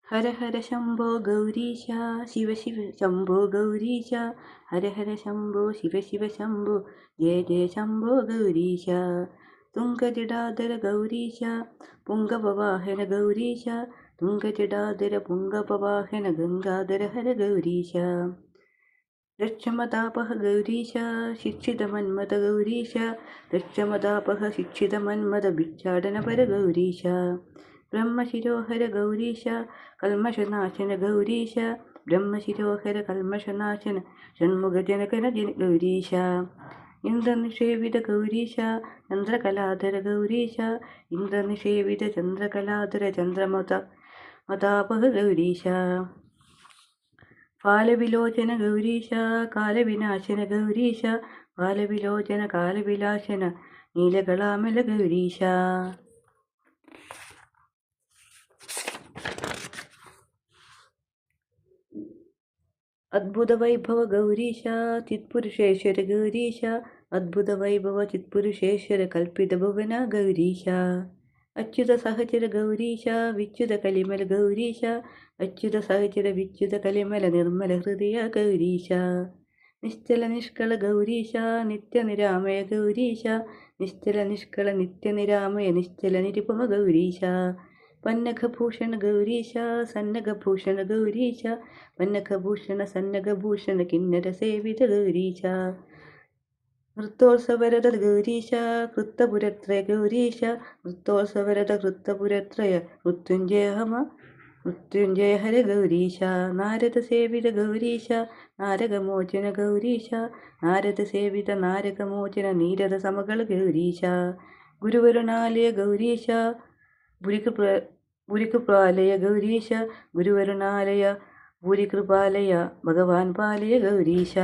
ഹര ഹര ശംഭോ ഗൗരീശ ശിവ ശിവ ശംഭോ ഗൗരീശ ഹര ഹര ശംഭോ ശിവ ശിവ ശംഭോ ജയ ജയ ശംഭോ ഗൗരീശ തുംഗജടാധര ഗൗരീശ പുംഗവവാഹന ഗൗരീശ തുംഗജടാധര പുംഗവവാഹന ഗംഗാധര ഹര ഗൗരീശ രക്ഷമതാപഹ ഗൗരീശ ശിക്ഷിതമന്മത ഗൗരീശ രക്ഷമതാപഹ ശിക്ഷിതമന്മത ഭിക്ഷാടനപര ഗൗരീശ ബ്രഹ്മശിരോഹര ഗൗരീശ കൽമഷനാശന ഗൗരീശ ബ്രഹ്മശിരോഹര കൽമഷനാശന ഷൺമുഖജനകന ഗൗരീശ ഇന്ദ്രനിഷേവിത ഗൗരീശ ചന്ദ്രകലാധര ഗൗരീശ ഇന്ദ്രനിഷേവിത ചന്ദ്രകലാധര ചന്ദ്രമത മതാപഹ ഗൗരീശ ഫാലവിലോചന ഗൗരീശ കാലവിനാശന ഗൗരീശ ഫാലവിലോചന കാലവിലാശന നീലകളാമല ഗൗരീശ അദ്ഭുത വൈഭവ ഗൗരീശ ചിത്പുരുഷേശ്വര ഗൗരീശ അദ്ഭുത വൈഭവ ചിത്പുരുഷേശ്വര കൽപ്പിത ഭുവന ഗൗരീശ അച്യുത സഹചര ഗൗരീശ വിച്യുത കലിമല ഗൗരീശ അച്യുത സഹചര വിച്യുത കലിമല നിർമ്മല ഹൃദയ ഗൗരീശ നിശ്ചല നിഷ്കള ഗൗരീശ നിത്യനിരാമയ ഗൗരീശ നിശ്ചല നിഷ്കള നിത്യനിരാമയ നിശ്ചല നിരുപമ ഗൗരീശ പന്നഖഭൂഷണ ഗൗരീശ സന്നഖഭൂഷണ ഗൗരീശ പന്നഖഭൂഷണ സന്നഖഭൂഷണ കിന്നര സേവിത ഗൗരീശ നൃത്തോത്സവരത ഗൗരീശ കൃത്തപുരത്രയ ഗൗരീശ നൃത്തോത്സവരത കൃത്തപുരത്രയ മൃത്യുഞ്ജയ ഹര ഗൗരീശ നാരദ സേവിത ഗൗരീശ നാരകമോചന ഗൗരീശ നാരദ സേവിത നാരകമോചന നീരദ സമകള ഗൗരീശ ഗുരുവരുണാലയ ഗൗരീശ ഭുരികൃപാലയ ഗൗരീശ ഗുരുവരുണാലയ ഭൂരികൃപാലയ ഭഗവാൻ പാലയ ഗൗരീശ.